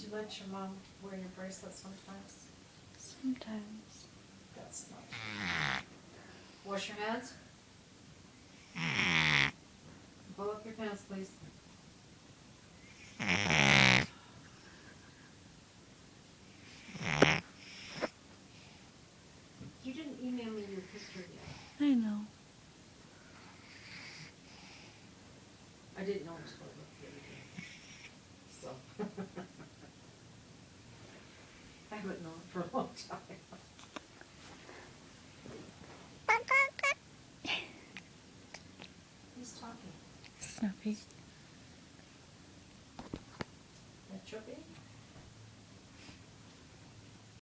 you let your mom wear your bracelet sometimes? Sometimes. That's not. Wash your hands. Pull up your pants, please. You didn't email me your picture yet. I know. I didn't know it was going to look good again. So. I haven't known for a long time. Who's talking? Snuffy.